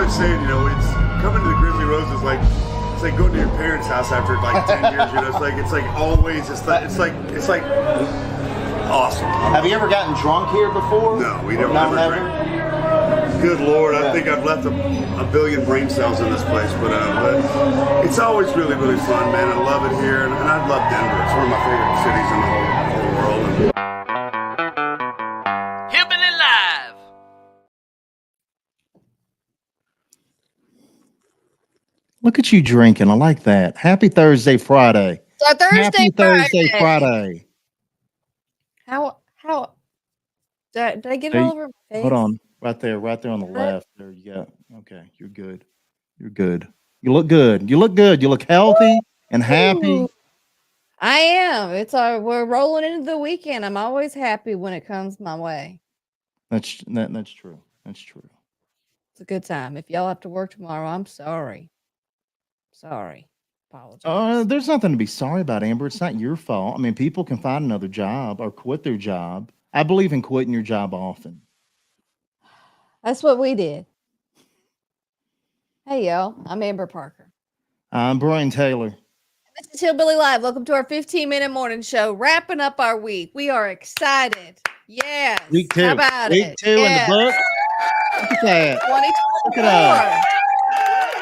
always saying, it's coming to the Grizzly Rose is like it's like going to your parents' house after like 10 years. It's like always it's like awesome. Have you ever gotten drunk here before? No, we don't ever drink. Good Lord, I think I've left a billion brain cells in this place, but it's always really, really fun, man. I love it here, and I love Denver. It's one of my favorite cities in the whole world. Hillbilly Live. Look at you drinking. I like that. Happy Thursday, Friday. So Happy Thursday, Friday. How did I get it all over my face? Hold on. Right there on the left. There you go. Okay, you're good. You're good. You look good. You look good. You look healthy and happy. I am. We're rolling into the weekend. I'm always happy when it comes my way. That's true. That's true. It's a good time. If y'all have to work tomorrow, I'm sorry. Apologize. There's nothing to be sorry about, Amber. It's not your fault. I mean, people can find another job or quit their job. I believe in quitting your job often. That's what we did. Hey, y'all. I'm Amber Parker. I'm Brian Taylor. This is Hillbilly Live. Welcome to our 15-minute morning show, wrapping up our week. We are excited. Yes. Week 2. How about Week it? 2 in the book. Look at that. 2024. Look at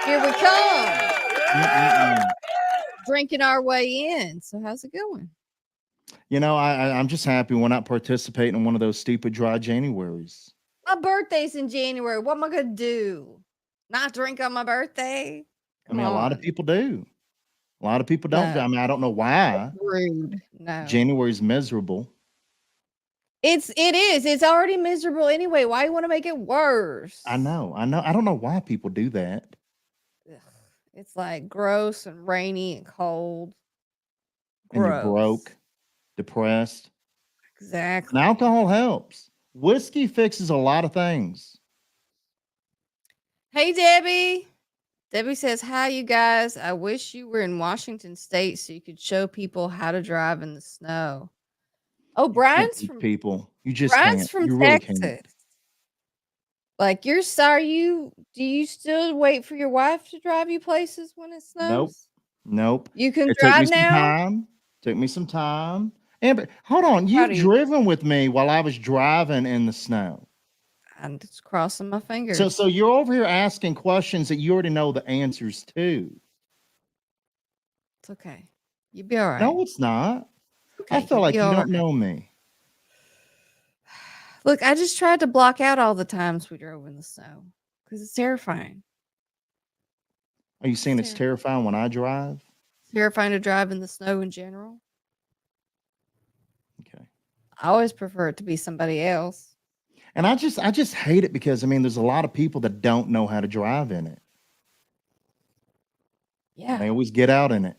Here we come. Drinking our way in. So how's it going? I'm just happy we're not participating in one of those stupid dry Januaries. My birthday's in January. What am I going to do? Not drink on my birthday? A lot of people do. A lot of people don't. No. I mean, I don't know why. Rude. No. January's miserable. It is. It's already miserable anyway. Why you want to make it worse? I know. I don't know why people do that. Ugh. It's like gross and rainy and cold. And Gross. you're broke, depressed. Exactly. And alcohol helps. Whiskey fixes a lot of things. Hey, Debbie. Debbie says, hi, you guys. I wish you were in Washington State so you could show people how to drive in the snow. Oh, Brian's from people. You just Brian's can't. from You really Texas. can't. Like, you're sorry. Do you still wait for your wife to drive you places when it snows? Nope. You can It took me drive some now? time. Took me some time. Amber, hold on. Proud You've of you. driven with me while I was driving in the snow. I'm just crossing my fingers. So you're over here asking questions that you already know the answers to. It's okay. You'll be all right. No, it's not. Okay, I feel you'll like be you all don't right. know me. Look, I just tried to block out all the times we drove in the snow because it's terrifying. Are you saying it's terrifying when I drive? It's terrifying to drive in the snow in general. Okay. I always prefer it to be somebody else. And I just hate it because there's a lot of people that don't know how to drive in it. Yeah. They always get out in it.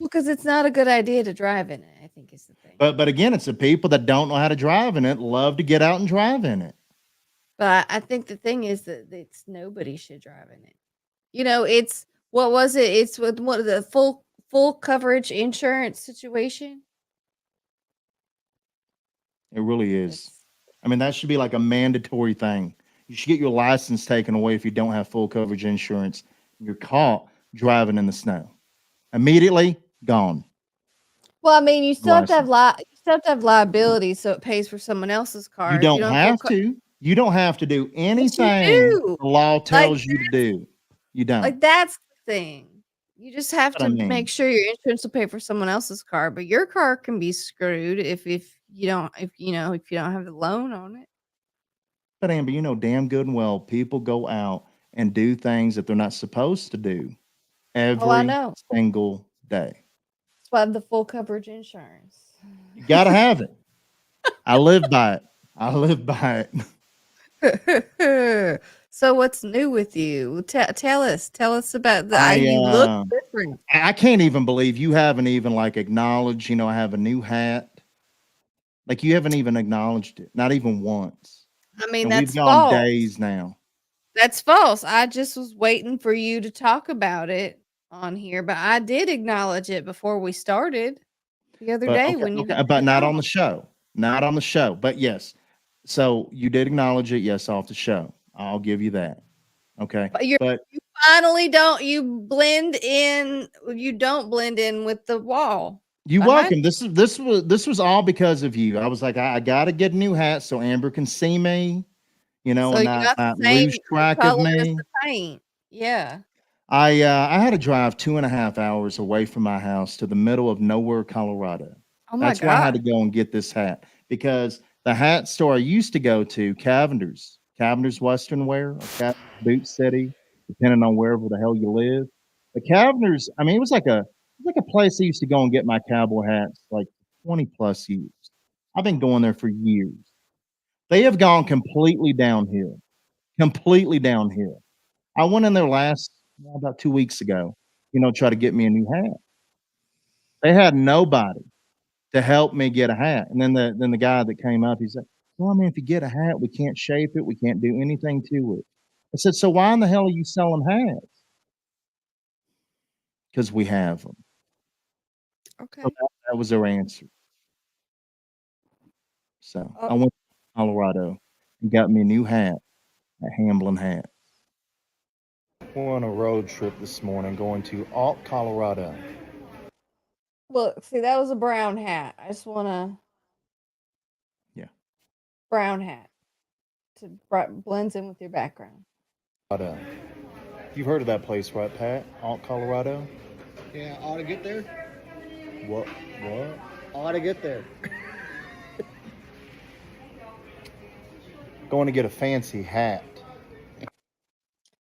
Because it's not a good idea to drive in it, I think is the thing. But again, it's the people that don't know how to drive in it love to get out and drive in it. But I think the thing is that it's nobody should drive in it. It's what was it? It's with what the full coverage insurance situation. It really is. That should be like a mandatory thing. You should get your license taken away if you don't have full coverage insurance. You're caught driving in the snow. Immediately gone. Well, you still have to have liability, so it pays for someone else's car. You don't have to. You don't have to do anything do. the law tells you to do. You don't. Like, that's the thing. You just have That's what to I mean. make sure your insurance will pay for someone else's car, but your car can be screwed if you don't have the loan on it. But Amber, you know damn good and well people go out and do things that they're not supposed to do every single day. That's why the full coverage insurance. You gotta have it. I live by it. So what's new with you? Tell us about you look different. I can't even believe you haven't even acknowledged, I have a new hat. Like, you haven't even acknowledged it. Not even once. And that's we've gone false. days now. That's false. I just was waiting for you to talk about it on here, but I did acknowledge it before we started the other day but not on the show. Not on the show. But yes. So you did acknowledge it, yes, off the show. I'll give you that. Okay. But you finally don't blend in. You don't blend in with the wall. you're behind welcome. This was all because of you. I was like, I gotta get a new hat so Amber can see me, you know, So and you got the not same lose track of color as me. the paint. Yeah. I had to drive 2.5 hours away from my house to the middle of nowhere, Colorado. Oh my That's why I had to God. go and get this hat because the hat store I used to go to, Cavender's Western Wear, or Cavender's Boot City, depending on wherever the hell you live. The Cavender's, I mean, it was like a place I used to go and get my cowboy hats like 20 plus years. I've been going there for years. They have gone completely downhill, completely downhill. I went in there about 2 weeks ago, try to get me a new hat. They had nobody to help me get a hat. And then the guy that came up, he said, "Well, I mean, if you get a hat, we can't shape it, we can't do anything to it." I said, "So why in the hell are you selling hats?" Because we have them. So Okay. that was their answer. So Oh, I went to Colorado and got me a new hat at Hamblin Hat. We're on a road trip this morning going to Alt, Colorado. look, see, that was a brown hat. I just want a Yeah. brown hat to blends in with your background. Colorado. You've heard of that place, right, Pat? Alt, Colorado? Yeah, ought to get there. What? Ought to get there. Going to get a fancy hat.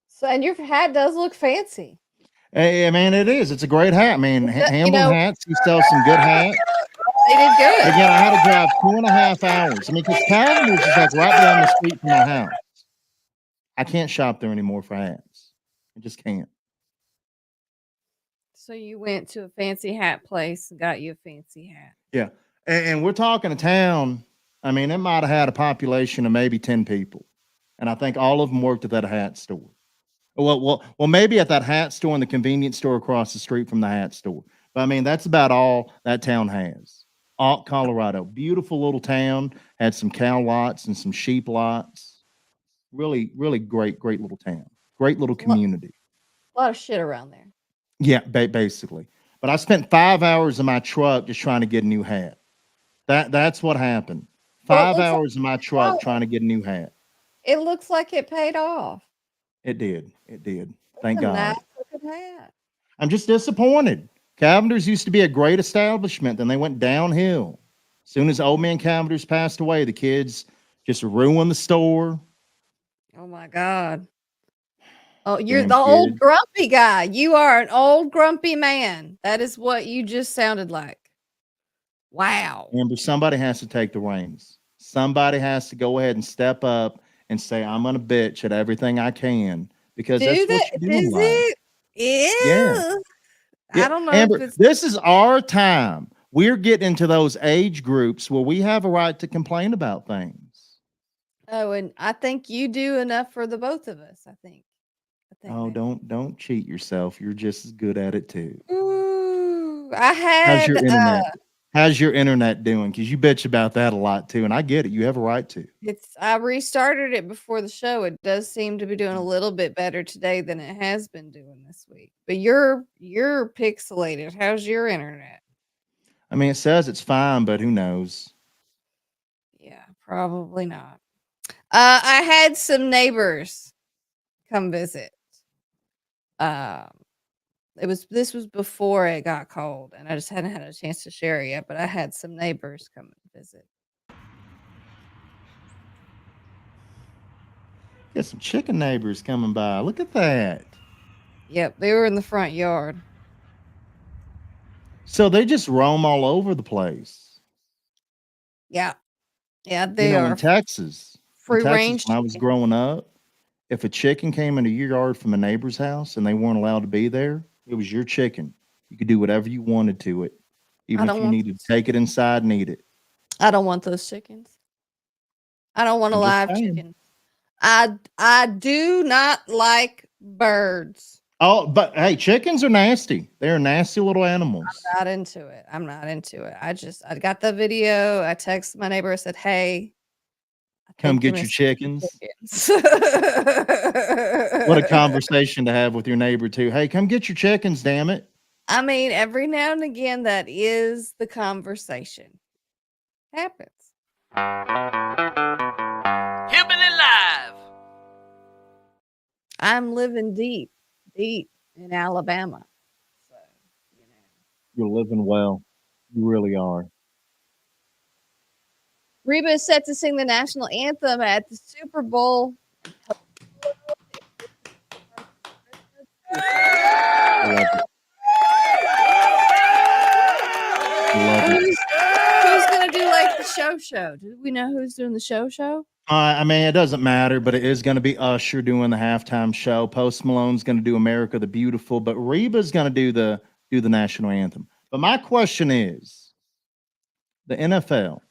So, and your hat does look fancy. Hey, man, it is. It's a great hat. I mean, You Hamblin know, Hats, he sells some good hats. they did good. Again, I had to drive 2.5 hours. I mean, because Cavender's is like right down the street from my house. I can't shop there anymore for hats. I just can't. So you went to a fancy hat place and got you a fancy hat. Yeah. And we're talking a town. I mean, it might have had a population of maybe 10 people. And I think all of them worked at that hat store. Well, maybe at that hat store and the convenience store across the street from the hat store. But I mean, that's about all that town has. Alt, Colorado, beautiful little town. Had some cow lots and some sheep lots. Really, really great little town. Great little community. A lot of shit around there. Yeah, basically. But I spent 5 hours in my truck just trying to get a new hat. That's what happened. Well, it 5 looks like hours in my truck oh, trying to get a new hat. it looks like it paid off. It did. It did. It's Thank a God. nice looking hat. I'm just disappointed. Cavender's used to be a great establishment, then they went downhill. As soon as old man Cavender's passed away, the kids just ruined the store. Oh my God. Oh, you're Damn the old kids. grumpy guy. You are an old grumpy man. That is what you just sounded like. Wow. Remember, somebody has to take the reins. Somebody has to go ahead and step up and say, I'm going to bitch at everything I can because that's Do what that? you do in Is life. it? Yeah. Ew. Yeah. I don't know Amber, if it's. this is our time. We're getting into those age groups where we have a right to complain about things. Oh, and I think you do enough for the both of us. I think. Oh, Baby. don't cheat yourself. You're just as good at it too. Ooh, I How's your had internet? How's your internet doing? Because you bitch about that a lot too, and I get it. You have a right to. I restarted it before the show. It does seem to be doing a little bit better today than it has been doing this week. But you're pixelated. How's your internet? I mean, it says it's fine, but who knows? Yeah, probably not. I had some neighbors come visit. Um, this was before it got cold, and I just hadn't had a chance to share it yet. But I had some neighbors come and visit. Got some chicken neighbors coming by. Look at that. Yep, they were in the front yard. So they just roam all over the place. Yeah, they In are Texas, free range. when I was growing up, if a chicken came into your yard from a neighbor's house and they weren't allowed to be there, it was your chicken. You could do whatever you wanted to it, even if you needed to take it inside and eat it. I don't want those chickens. I don't want a I'm just live saying. chicken. I do not like birds. Oh, but hey, chickens are nasty. They're nasty little animals. I'm not into it. I got the video. I texted my neighbor. I said, "Hey, I Come Take your get your Mississippi chickens. chickens. What a conversation to have with your neighbor too. Hey, come get your chickens, damn it. I mean, every now and again, that is the conversation. Happens. Hillbilly Live. I'm living deep in Alabama. So, you know. You're living well. You really are. Reba is set to sing the national anthem at the Super Bowl. I love it. I love it. Who's gonna do like the show? Do we know who's doing the show? I mean, it doesn't matter, but it is going to be Usher doing the halftime show. Post Malone's going to do America the Beautiful, but Reba's going to do the national anthem. But my question is, the NFL,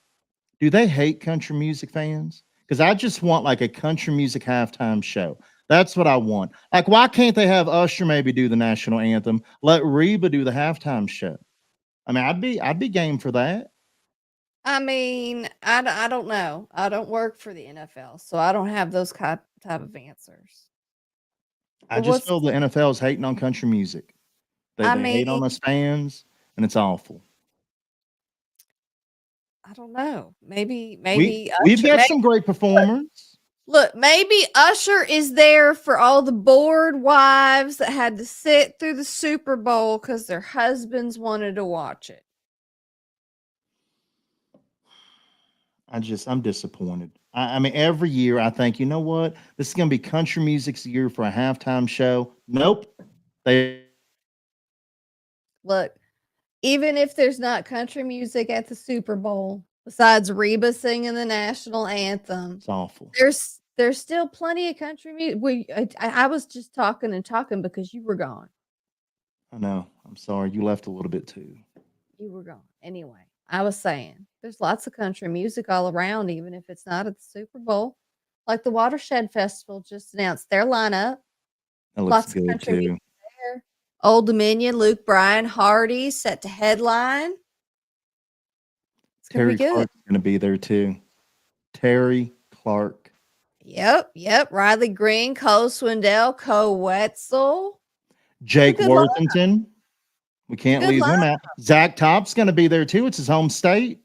do they hate country music fans? Because I just want like a country music halftime show. That's what I want. Like, why can't they have Usher maybe do the national anthem? Let Reba do the halftime show. I mean, I'd be game for that. I mean, I don't know. I don't work for the NFL, so I don't have those type of answers. I But just feel the NFL is hating on country music. They I hate on mean, us fans, and it's awful. I don't know. Maybe We've Usher. got some great performers. Look, maybe Usher is there for all the bored wives that had to sit through the Super Bowl because their husbands wanted to watch it. I'm disappointed. I mean, every year I think, you know what? This is going to be country music's year for a halftime show. Nope. Look, even if there's not country music at the Super Bowl, besides Reba singing the national anthem, It's awful. there's still plenty of country music. I was just talking because you were gone. I know. I'm sorry. You left a little bit too. You were gone. Anyway, I was saying there's lots of country music all around, even if it's not at the Super Bowl. Like the Watershed Festival just announced their lineup. That looks Lots of good country music too. there. Old Dominion, Luke Bryan, Hardy set to headline. It's gonna be Terry good. Clark's going to be there too. Terry Clark. Yep. Riley Green, Cole Swindell, Cole Wetzel. Jake Good luck. Worthington. We can't Good leave him luck. out. Zach Top's going to be there too. It's his home state.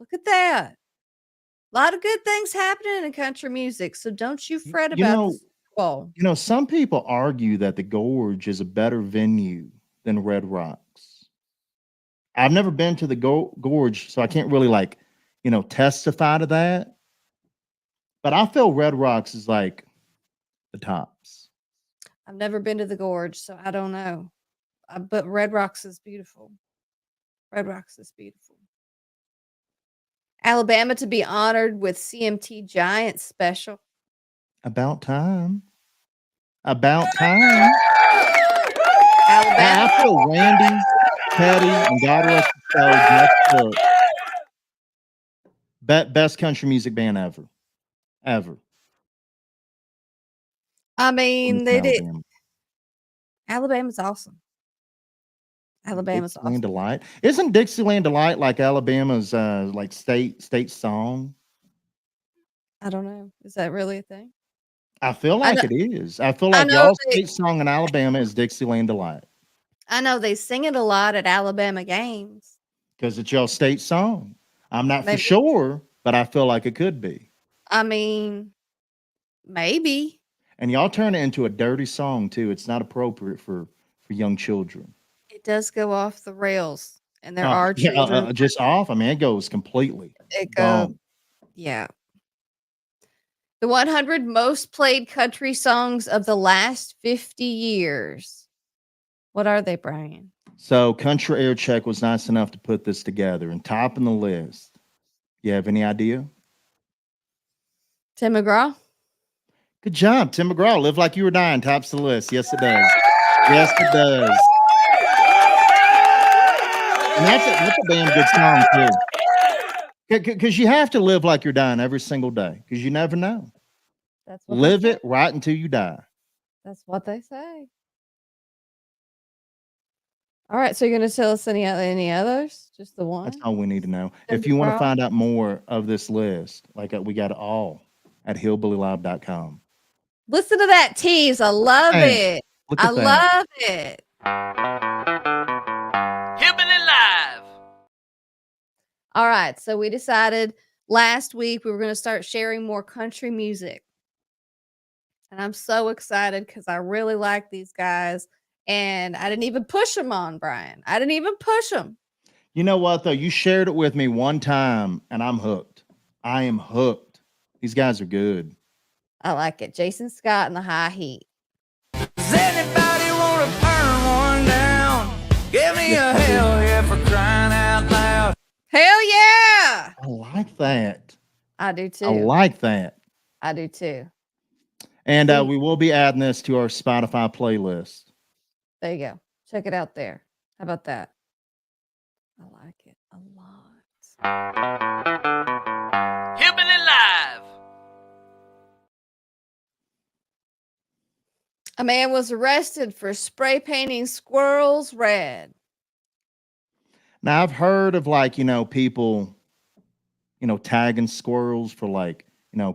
Look at that. A lot of good things happening in country music. So don't you fret You about know- the Super Bowl. You know, some people argue that the Gorge is a better venue than Red Rocks. I've never been to the Gorge, so I can't really testify to that. But I feel Red Rocks is like the tops. I've never been to the Gorge, so I don't know. But Red Rocks is beautiful. Red Rocks is beautiful. Alabama to be honored with CMT Giants Special. About time. About time. Alabama. I feel Randy, Teddy, and God rest his soul, next up. Best country music band ever. Ever. I mean, they did. Alabama. Alabama's awesome. Alabama's Dixieland awesome. Delight. Isn't Dixieland Delight like Alabama's like state song? I don't know. Is that really a thing? I feel I like know- it is. I feel I like know y'all's they- state song in Alabama is Dixieland Delight I know they sing it a lot at Alabama games. because it's y'all's state song. I'm not Maybe. for sure, but I feel like it could be. I mean, maybe. And y'all turn it into a dirty song too. It's not appropriate for young children. It does go off the rails, and there Oh, are yeah, children. just off. I mean, it goes completely. It gone. go, yeah. The 100 most played country songs of the last 50 years. What are they, Brian? So Country Air Check was nice enough to put this together and topping the list. You have any idea? Tim McGraw? Good job, Tim McGraw. Live Like You Were Dying tops the list. Yes, it does. Yes, it does. And that's a damn good song too. Because you have to live like you're dying every single day. Because you never know. That's what Live they it right until you die. That's what they say. All right, so you're going to tell us any others? Just the one? That's all we need to know. Then If the you want to problem- find out more of this list, like we got it all at hillbillylive.com. Listen to that tease. I love Hey, it. look I at that. love it. Hillbilly Live. All right. So we decided last week we were going to start sharing more country music. And I'm so excited because I really like these guys. And I didn't even push them on Brian. I didn't even push them. You know what, though? You shared it with me one time, and I'm hooked. I am hooked. These guys are good. I like it. Jason Scott and the High Heat. Does anybody want to burn one down? Give me a hell yeah for crying out loud. Hell yeah. I like that. I do too. I like that. I do too. And See? we will be adding this to our Spotify playlist. There you go. Check it out there. How about that? I like it a lot. Hillbilly Live. A man was arrested for spray painting squirrels red. Now, I've heard of people, tagging squirrels for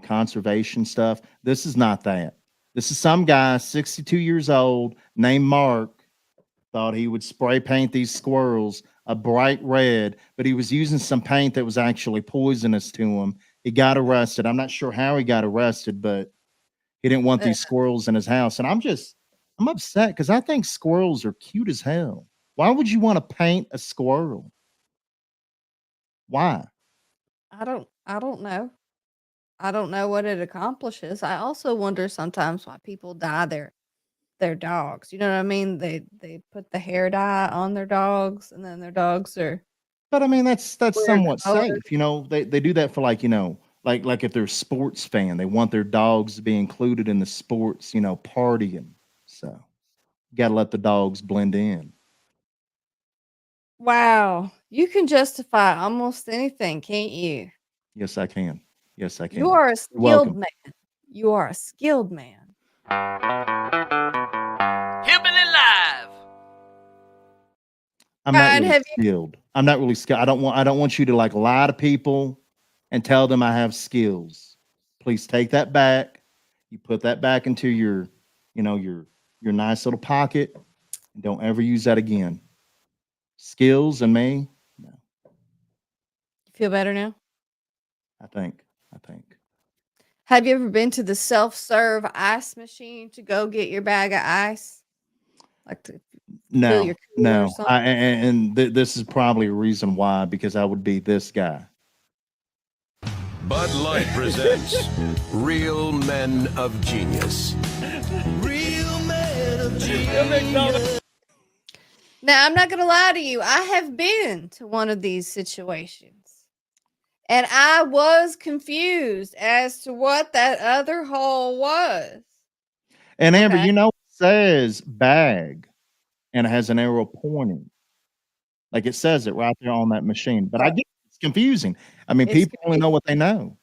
conservation stuff. This is not that. This is some guy, 62 years old, named Mark, thought he would spray paint these squirrels a bright red, but he was using some paint that was actually poisonous to him. He got arrested. I'm not sure how he got arrested, but he didn't want these squirrels in his house. And I'm upset because I think squirrels are cute as hell. Why would you want to paint a squirrel? Why? I don't know. I don't know what it accomplishes. I also wonder sometimes why people dye their dogs. You know what I mean? They put the hair dye on their dogs and then their dogs are But I mean, that's weird somewhat colors. safe. They do that for like if they're a sports fan, they want their dogs to be included in the sports, partying. So you got to let the dogs blend in. Wow. You can justify almost anything, can't you? Yes, I can. Yes, I can. You are a You're skilled welcome. man. You are a skilled man. Hillbilly Live. I'm not Brian, really have skilled. I'm not really skilled. I don't want you to lie to people and tell them I have skills. Please take that back. You put that back into your nice little pocket and don't ever use that again. Skills and me, no, you feel better now? I think. Have you ever been to the self-serve ice machine to go get your bag of ice? Like to fill your cooler or No. something? This is probably a reason why, because I would be this guy. Bud Light presents Real Men of Genius. Real Men of Genius. Now, I'm not going to lie to you. I have been to one of these situations. And I was confused as to what that other hole was. And Amber, Okay. it says bag and it has an arrow pointing. Like it says it right there on that machine. But I get it's confusing. I mean, It's people only know what they know.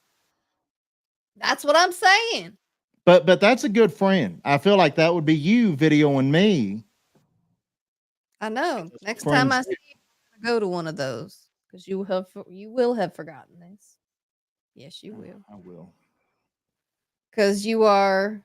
That's what I'm saying. But that's a good friend. I feel like that would be you videoing me. I know. Next friends time I do. see you, I'm gonna go to one of those because you will have forgotten this. Yes, you will. I will. Because you are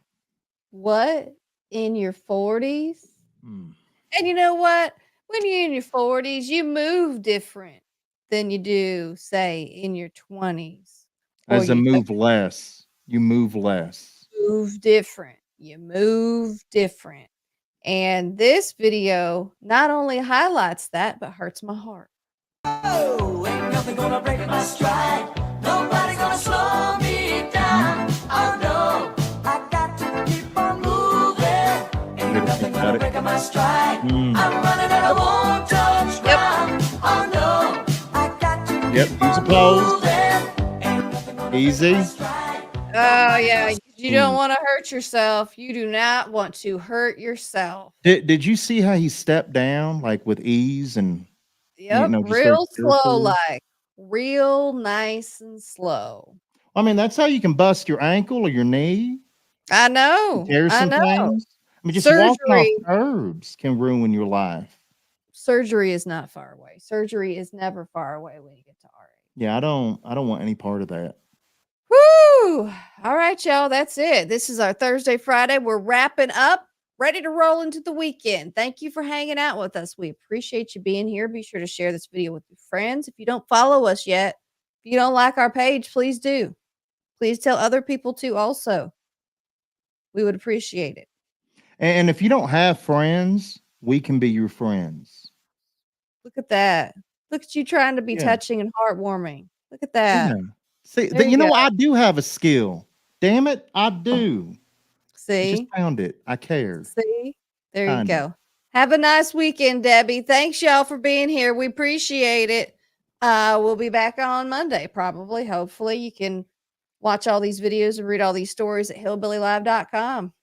what? In your 40s? Hmm. And you know what? When you're in your 40s, you move different than you do, say, in your 20s. As a you move less. You move less. move different. You move different. And this video not only highlights that, but hurts my heart. Oh, ain't nothing gonna break my stride. Nobody gonna slow me down. Oh no, I got to keep on moving. Ain't nothing gonna break my stride. I'm running and I won't touch ground. Oh no, I got to Yep, keep use on a pose. moving. Ain't nothing gonna Easy. break my stride. Oh, yeah. You don't want to hurt yourself. You do not want to hurt yourself. Did you see how he stepped down like with ease and Yep. just very Real slow, carefully? like real nice and slow. I mean, that's how you can bust your ankle or your knee, I know. tear I some know. things. I mean, just walking off Surgery. curbs can ruin your life. Surgery is not far away. Surgery is never far away when you get to our age. Yeah, I don't want any part of that. Woo! All right, y'all. That's it. This is our Thursday, Friday. We're wrapping up, ready to roll into the weekend. Thank you for hanging out with us. We appreciate you being here. Be sure to share this video with your friends. If you don't follow us yet, if you don't like our page, please do. Please tell other people to also. We would appreciate it. And if you don't have friends, we can be your friends. Look at that. Look at you trying to be Yeah. touching and heartwarming. Look at that. Yeah. See, There you you know, go. I do have a skill. Damn it, I do. I just See? found it. I care. See? There you Kinda. go. Have a nice weekend, Debbie. Thanks, y'all, for being here. We appreciate it. We'll be back on Monday, probably. Hopefully, you can watch all these videos and read all these stories at hillbillylive.com.